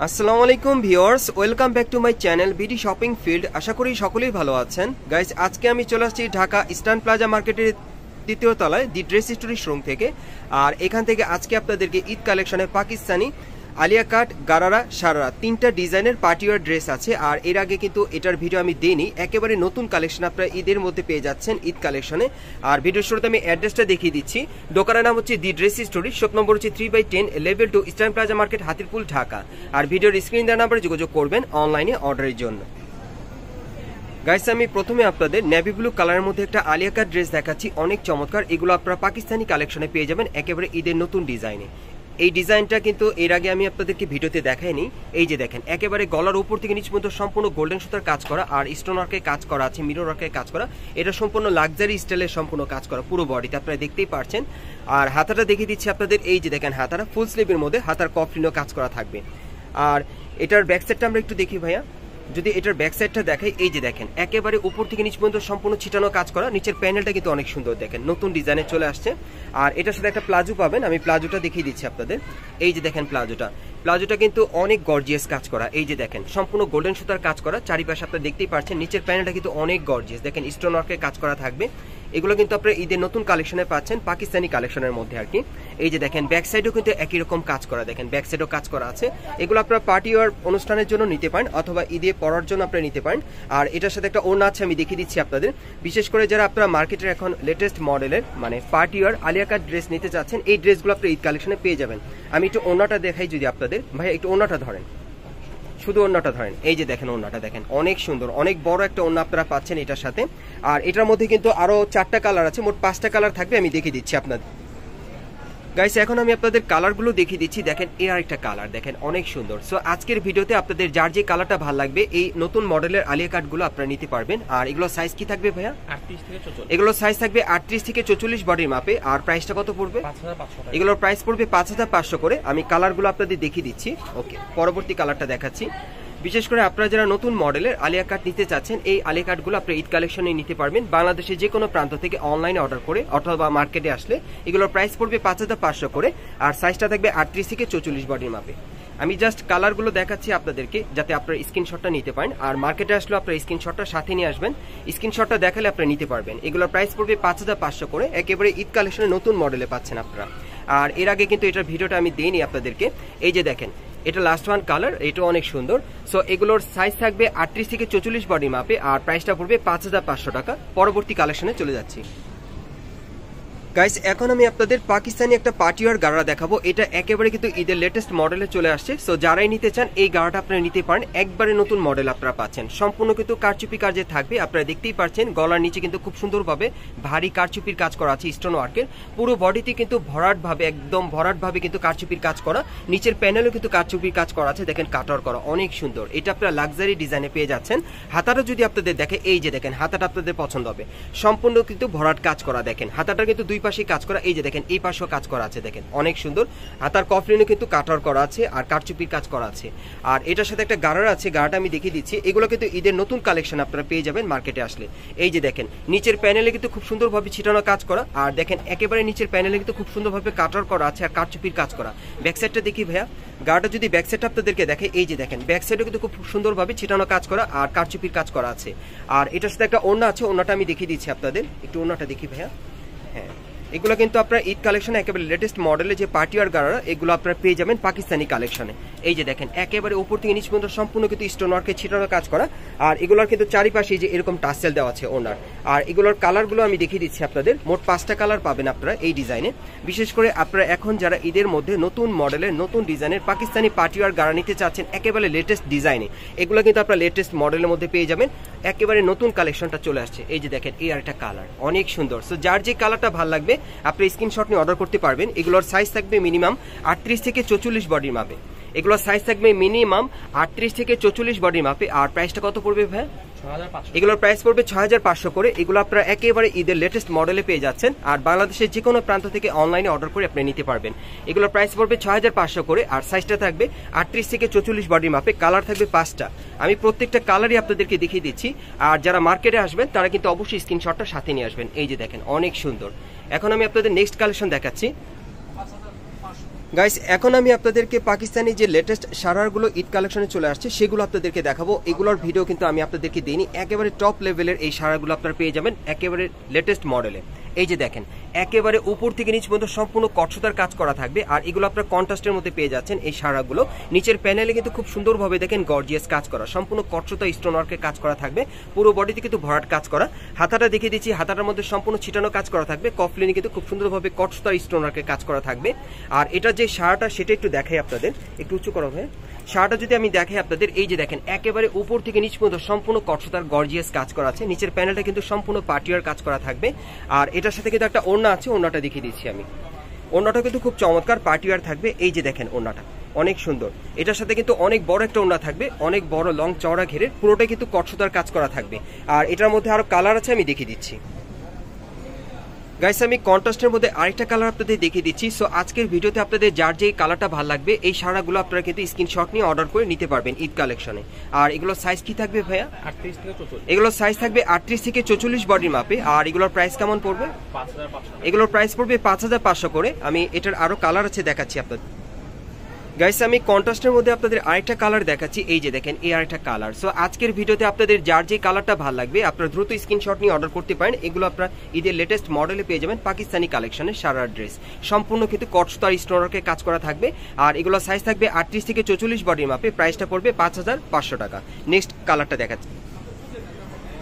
আসসালামু আলাইকুম viewers, welcome back to my channel BD shopping field. আশা করি সকলেই ভালো আছেন। গাইস, আজকে আমি চলে আসছি ঢাকা ইস্টার্ন প্লাজা মার্কেটের দ্বিতীয় তলায় দি ড্রেস স্টোরি শোরুম থেকে। আর এখান থেকে আজকে আপনাদেরকে ঈদ কালেকশনে পাকিস্তানি আলিয়া কাট, গারারা, সারারা তিনটা ডিজাইনের পার্টিওয়ার ড্রেস আছে। আর এর আগে কিন্তু এটার ভিডিও আমি দিইনি, একেবারে নতুন কালেকশন আপনারা ঈদের মধ্যে পেয়ে যাচ্ছেন ঈদ কালেকশনে। আর ভিডিওর শুরুতে আমি অ্যাড্রেসটা দেখিয়ে দিচ্ছি। দোকানের নাম হচ্ছে দি ড্রেস স্টোরি, শপ নম্বর হচ্ছে 3/10, level 2, eastern plaza market, Hatirpool, Dhaka. আর ভিডিওর স্ক্রিন দেওয়া নাম্বারে যোগাযোগ করবেন অনলাইনে অর্ডারের জন্য। গাইস, আমি প্রথমে আপনাদের নেভি ব্লু কালারের মধ্যে একটা আলিয়া কাট ড্রেস দেখাচ্ছি, অনেক চমৎকার। এগুলো আপনারা পাকিস্তানি কালেকশনে পেয়ে যাবেন একেবারে ঈদের নতুন ডিজাইনে। এই ডিজাইনটা কিন্তু এর আগে আমি আপনাদেরকে ভিডিওতে দেখাইনি। এই যে দেখেন, একেবারে গলার উপর থেকে নিচ পর্যন্ত সম্পূর্ণ গোল্ডেন সুতার কাজ করা আর স্টোন ওয়ার্কের কাজ করা আছে, মিরর ওয়ার্কের কাজ করা। এটা সম্পূর্ণ লাক্সারি স্টাইলের সম্পূর্ণ কাজ করা পুরো বডিতে, আপনারা দেখতেই পারছেন। আর হাতাটা দেখিয়ে দিচ্ছি আপনাদের। এই যে দেখেন, হাতাটা ফুল স্লিভের মধ্যে হাতার কফলিনও কাজ করা থাকবে। আর এটার ব্যাক সাইডটা আমরা একটু দেখি ভাইয়া। যদি এটার ব্যাক সাইডটা দেখাই, এই যে দেখেন, একেবারে উপর থেকে নিচ পর্যন্ত সম্পূর্ণ ছিটানো কাজ করা। নিচের প্যানেলটা কিন্তু অনেক সুন্দর, দেখেন নতুন ডিজাইনে চলে আসছে। আর এটার সাথে একটা প্লাজো পাবেন, আমি প্লাজোটা দেখিয়ে দিচ্ছি আপনাদের। এই যে দেখেন প্লাজোটা কিন্তু অনেক গর্জিয়াস কাজ করা। এই যে দেখেন, সম্পূর্ণ গোল্ডেন সুতার কাজ করা, চারিপাশে আপনারা দেখতেই পাচ্ছেন। নিচের প্যানেলটা কিন্তু অনেক গর্জিয়াস, দেখেন স্টোন ওয়ার্কের কাজ করা থাকবে। এগুলো কিন্তু আপনারা ঈদের নতুন কালেকশনে পাচ্ছেন পাকিস্তানি কালেকশনের মধ্যে আর কি। এই যে দেখেন, ব্যাক সাইডও কিন্তু একই রকম কাজ করা, দেখেন ব্যাক সাইডও কাজ করা আছে। এগুলো আপনারা পার্টি ওয়ার অনুষ্ঠানের জন্য নিতে পারেন অথবা ঈদে পরার জন্য আপনারা নিতে পারেন। আর এটার সাথে একটা ওড়না আছে, আমি দেখিয়ে দিচ্ছি আপনাদের। বিশেষ করে যারা আপনারা মার্কেটের এখন লেটেস্ট মডেলের মানে party wear Alia cut dress নিতে চাচ্ছেন, এই ড্রেসগুলো আপনারা ঈদ কালেকশনে পেয়ে যাবেন। আমি একটু ওড়নাটা দেখাই যদি আপনাদের। ভাই একটু ওড়নাটা ধরেন, শুধু ওড়নাটা ধরেন। এই যে দেখেন, ওড়নাটা দেখেন অনেক সুন্দর, অনেক বড় একটা ওড়না আপনারা পাচ্ছেন এটার সাথে। আর এটার মধ্যে কিন্তু আরো 4টা কালার আছে, মোট 5টা কালার থাকবে, আমি দেখিয়ে দিচ্ছি আপনাদের। গাইস, এখন আমি আপনাদের কালারগুলো দেখিয়ে দিচ্ছি। দেখেন, এর আরেকটা কালার দেখেন অনেক সুন্দর। সো আজকের ভিডিওতে আপনাদের যার যে কালারটা ভালো লাগবে এই নতুন মডেলের আলিয়া কাটগুলো আপনারা নিতে পারবেন। আর এগুলো সাইজ কি থাকবে ভাইয়া? 38 থেকে 44। এগুলো সাইজ থাকবে 38 থেকে 44 বডির মাপে। আর প্রাইসটা কত পড়বে? 5500। এগুলোর প্রাইস পড়বে 5500 করে। আমি কালারগুলো আপনাদের দেখিয়ে দিচ্ছি। ওকে, পরবর্তী কালারটা দেখাচ্ছি। বিশেষ করে আপনারা যারা নতুন মডেলের আলিয়া কাট নিতে চাচ্ছেন, এই আলিয়া কাটগুলো আপনারা ঈদ কালেকশনে নিতে পারবেন বাংলাদেশের যে কোনো প্রান্ত থেকে অনলাইনে অর্ডার করে অথবা মার্কেটে আসলে। এগুলোর প্রাইস পড়বে 5500 করে। আর সাইজটা থাকবে 38 থেকে 44 বডির মাপে। আমি জাস্ট কালারগুলো দেখাচ্ছি আপনাদেরকে যাতে আপনারা স্ক্রিনশটটা নিতে পারেন। আর মার্কেটে আসলে আপনারা স্ক্রিনশটটা সাথে নিয়ে আসবেন, স্ক্রিনশটটা দেখালে আপনারা নিতে পারবেন। এগুলোর প্রাইস পড়বে 5500 করে, একেবারে ঈদ কালেকশনে নতুন মডেলে পাচ্ছেন আপনারা। আর এর আগে কিন্তু এটার ভিডিওটা আমি দিইনি আপনাদেরকে। এই যে দেখেন, এটা লাস্ট ওয়ান কালার, এটা অনেক সুন্দর। সো এগুলোর সাইজ থাকবে 38 থেকে 44 বডি মাপে। আর প্রাইসটা পড়বে 5500 টাকা। পরবর্তী কালেকশনে চলে যাচ্ছি। গাইস, এখন আমি আপনাদের পাকিস্তানি একটা পার্টিওয়ার গাড়া দেখাবো। এটা একেবারে কিন্তু ঈদের লেটেস্ট মডেলে চলে আসছে। সো যারাই নিতে চান এই গাড়াটা আপনারা নিতে পারেন, একবারে নতুন মডেল আপনারা পাচ্ছেন। সম্পূর্ণ কিন্তু কারচুপি কাজে থাকবে, আপনারা দেখতেই পাচ্ছেন। গলার নিচে কিন্তু খুব সুন্দরভাবে ভারী কারচুপির কাজ করা আছে স্টোন ওয়ার্কের। পুরো বডিতে কিন্তু ভরাটভাবে, একদম ভরাটভাবে কিন্তু কারচুপির কাজ করা। নিচের প্যানেলও কিন্তু কারচুপির কাজ করা আছে, দেখেন কাটার করা অনেক সুন্দর। এটা আপনারা লাক্সারি ডিজাইনে পেয়ে যাচ্ছেন। হাতাটা যদি আপনাদের দেখে, এই যে দেখেন, হাতাটা আপনাদের পছন্দ হবে। সম্পূর্ণ কিন্তু ভরাট কাজ করা, দেখেন হাতাটা কিন্তু দুই পাশে কাজ করা। এই যে দেখেন, এই পাশেও কাজ করা আছে, দেখেন অনেক সুন্দর। হাতার কফলিনে কিন্তু কাটার করা আছে আর কারচুপির কাজ করা আছে। আর এটার সাথে একটা গাড়ার আছে, গাড়াটা আমি দেখিয়ে দিচ্ছি। এগুলো কিন্তু ঈদের নতুন কালেকশন আপনারা পেয়ে যাবেন মার্কেটে আসলে। এই যে দেখেন, নিচের প্যানেলে কিন্তু খুব সুন্দরভাবে ছিটানো কাজ করা। আর দেখেন, একেবারে নিচের প্যানেলে কিন্তু খুব সুন্দরভাবে কাটার করা আছে আর কারচুপির কাজ করা। ব্যাক সাইডটা দেখি ভাইয়া, গাড়াটা যদি ব্যাক সাইডটা আপনাদেরকে দেখে, এই যে দেখেন, ব্যাক সাইডে কিন্তু খুব সুন্দরভাবে ছিটানো কাজ করা আর কারচুপির কাজ করা আছে। আর এটার সাথে একটা ওড়না আছে, ওড়নাটা আমি দেখিয়ে দিচ্ছি আপনাদের। একটু ওড়নাটা দেখি ভাইয়া। হ্যাঁ, এগুলো কিন্তু আপনারা ঈদ কালেকশনে একেবারে লেটেস্ট মডেলে যে পার্টিওয়ার গাড়া, এগুলো আপনারা পেয়ে যাবেন পাকিস্তানি কালেকশনে। এই যে দেখেন, একেবারে উপর থেকে নিচ পর্যন্ত সম্পূর্ণ কিন্তু স্টোন ওয়ার্কে ছিটানো কাজ করা। আর এগুলোর কিন্তু চারিপাশে যে এরকম টাসেল দেওয়া আছে ওনার। আর এগুলোর কালারগুলো আমি দেখিয়ে দিচ্ছি আপনাদের। মোট 5টা কালার পাবেন আপনারা এই ডিজাইনে। বিশেষ করে আপনারা এখন যারা ঈদের মধ্যে নতুন মডেলের নতুন ডিজাইনের পাকিস্তানি পার্টিওয়ার গাড়া নিতে চাচ্ছেন একেবারে লেটেস্ট ডিজাইনে, এগুলো কিন্তু আপনারা লেটেস্ট মডেলের মধ্যে পেয়ে যাবেন। একেবারে নতুন কালেকশনটা চলে আসছে। এই যে দেখেন, এই আরেকটা কালার অনেক সুন্দর। সো যার যে কালারটা ভালো লাগবে আপনি স্ক্রিনশট নিয়ে অর্ডার করতে পারবেন। এগুলোর সাইজ থাকবে মিনিমাম 38 থেকে 44 বডির মাপে। এগুলোর সাইজ থাকবে মিনিমাম 38 থেকে 44 বডির মাপে। আর প্রাইসটা কত পড়বে ভাই? এগুলোর প্রাইস পড়বে 6500 করে। এগুলো আপনারা একেবারে ঈদের লেটেস্ট মডেলে পেয়ে যাচ্ছেন। আর বাংলাদেশের যে কোনো প্রান্ত থেকে অনলাইনে অর্ডার করে আপনি নিতে পারবেন। এগুলোর প্রাইস পড়বে 6500 করে। আর সাইজটা থাকবে 38 থেকে 44 বডির মাপে। কালার থাকবে 5টা। আমি প্রত্যেকটা কালারই আপনাদেরকে দেখিয়ে দিচ্ছি। আর যারা মার্কেটে আসবেন তারা কিন্তু অবশ্যই স্ক্রিনশটটা সাথে নিয়ে আসবেন। এই যে দেখেন, অনেক সুন্দর। এখন আমি আপনাদের নেক্সট কালেকশন দেখাচ্ছি। গাইস এখন আমি আপনাদেরকে পাকিস্তানি যে লেটেস্ট শারারগুলো ঈদ কালেকশনে চলে আসছে সেগুলো আপনাদেরকে দেখাবো। এগুলোর ভিডিও কিন্তু আমি আপনাদেরকে দিইনি, একেবারে টপ লেভেলের এই শারারগুলো আপনারা পেয়ে যাবেন একেবারে লেটেস্ট মডেলে। এই যে দেখেন একেবারে উপর থেকে নিচ পর্যন্ত সম্পূর্ণ কটসুতার কাজ করা থাকবে, আর এগুলো আপনারা কন্ট্রাস্টের মধ্যে পেয়ে যাচ্ছেন। এই শারাগুলো নিচের প্যানেলে কিন্তু খুব সুন্দরভাবে দেখেন গর্জিয়াস কাজ করা, সম্পূর্ণ কটসুতা স্টোন ওয়ার্কের কাজ করা থাকবে, পুরো বডিতে কিন্তু ভরাট কাজ করা। হাতাটা দেখিয়ে দিচ্ছি, হাতাটার মধ্যে সম্পূর্ণ ছিটানো কাজ করা থাকবে, কফলিনে কিন্তু খুব সুন্দরভাবে কটসুতার স্টোন ওয়ার্কের কাজ করা থাকবে। আর এটা যে শাড়াটা সেটা একটু দেখাই আপনাদের, একটু উঁচু করা হয় শাড়াটা যদি আমি দেখাই আপনাদের, এই যে দেখেন একেবারে উপর থেকে নিচ পর্যন্ত সম্পূর্ণ কটসুতার গর্জিয়াস কাজ করা আছে। নিচের প্যানেলটা কিন্তু সম্পূর্ণ পাটিয়ার কাজ করা থাকবে। আর এটার সাথে কিন্তু একটা ওড়না আছে, ওড়নাটা দেখিয়ে দিচ্ছি আমি। ওড়নাটা কিন্তু খুব চমৎকার পাটিয়ার থাকবে। এই যে দেখেন ওড়নাটা অনেক সুন্দর, এটার সাথে কিন্তু অনেক বড় একটা ওড়না থাকবে, অনেক বড় লং চওড়া ঘেরের, পুরোটাই কিন্তু কটসুতার কাজ করা থাকবে। আর এটার মধ্যে আরো কালার আছে, আমি দেখিয়ে দিচ্ছি। গাইস আমি কন্ট্রাস্টের মধ্যে আরেকটা কালার আপনাদের দেখিয়ে দিচ্ছি। সো আজকের ভিডিওতে আপনাদের যার যেই কালারটা ভালো লাগবে এই শাড়াগুলো আপনারা কিন্তু স্ক্রিনশট নিয়ে অর্ডার করে নিতে পারবেন ঈদ কালেকশনে। আর এগুলো সাইজ কি থাকবে ভাইয়া? 38 থেকে 44। এগুলো সাইজ থাকবে 38 থেকে 44 বডির মাপে। আর এগুলোর প্রাইস কেমন পড়বে? 5500। এগুলোর প্রাইস পড়বে 5500 করে। আমি এটার আরো কালার আছে দেখাচ্ছি আপনাদের। গাইস আমি কন্ট্রাস্টের মধ্যে আপনাদের আরেকটা কালার দেখাচ্ছি, এই যে দেখেন এই আরেকটা কালার। সো আজকের ভিডিওতে আপনাদের যার যে কালারটা ভালো লাগবে আপনারা দ্রুত স্ক্রিনশট নিয়ে অর্ডার করতে পারেন। এগুলো আপনারা ঈদের লেটেস্ট মডেলে পেয়ে যাবেন পাকিস্তানি কালেকশনের শারার ড্রেস, সম্পূর্ণ কিন্তু কটসুতার স্টোনওয়ার্কে কাজ করা থাকবে। আর এগুলো সাইজ থাকবে 38 থেকে 44 বডির মাপে, প্রাইসটা পড়বে 5500 টাকা। নেক্সট কালারটা দেখাচ্ছি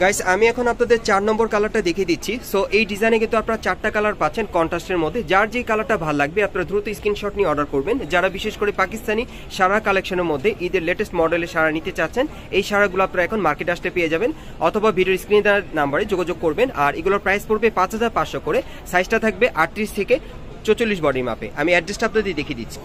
গাইস, আমি এখন আপনাদের 4 নম্বর কালারটা দেখিয়ে দিচ্ছি। সো এই ডিজাইনে কিন্তু আপনারা 4টা কালার পাচ্ছেন কন্ট্রাস্টের মধ্যে। যার যে কালারটা ভালো লাগবে আপনারা দ্রুত স্ক্রিনশট নিয়ে অর্ডার করবেন। যারা বিশেষ করে পাকিস্তানি শারা কালেকশনের মধ্যে ঈদের লেটেস্ট মডেলের শারা নিতে চাচ্ছেন, এই শারাগুলো আপনারা এখন মার্কেটে আসতে পেয়ে যাবেন, অথবা ভিডিওর স্ক্রিনে দেওয়া নাম্বারে যোগাযোগ করবেন। আর এগুলোর প্রাইস পড়বে 5500 করে, সাইজটা থাকবে 38 থেকে 44 বডির মাপে। আমি অ্যাড্রেসটা আপনাদের দেখিয়ে দিচ্ছি।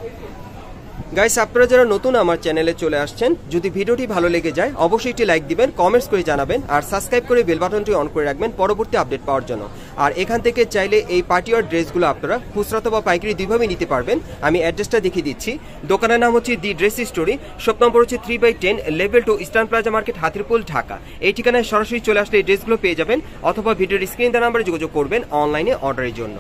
গাইস আপনারা যারা নতুন আমার চ্যানেলে চলে আসছেন, যদি ভিডিওটি ভালো লেগে যায় অবশ্যই একটি লাইক দিবেন, কমেন্টস করে জানাবেন, আর সাবস্ক্রাইব করে বেল বাটনটি অন করে রাখবেন পরবর্তী আপডেট পাওয়ার জন্য। আর এখান থেকে চাইলে এই পার্টিওয়ার ড্রেসগুলো আপনারা খুচরা অথবা পাইকারি দুইভাবে নিতে পারবেন। আমি অ্যাড্রেসটা দেখিয়ে দিচ্ছি। দোকানের নাম হচ্ছে দি ড্রেস স্টোরি, শপ নম্বর হচ্ছে 3/10, level 2, eastern plaza market, Hatirpool, Dhaka. এই ঠিকানায় সরাসরি চলে আসলে এই ড্রেসগুলো পেয়ে যাবেন, অথবা ভিডিওর স্ক্রিন দেওয়া নাম্বারে যোগাযোগ করবেন অনলাইনে অর্ডারের জন্য।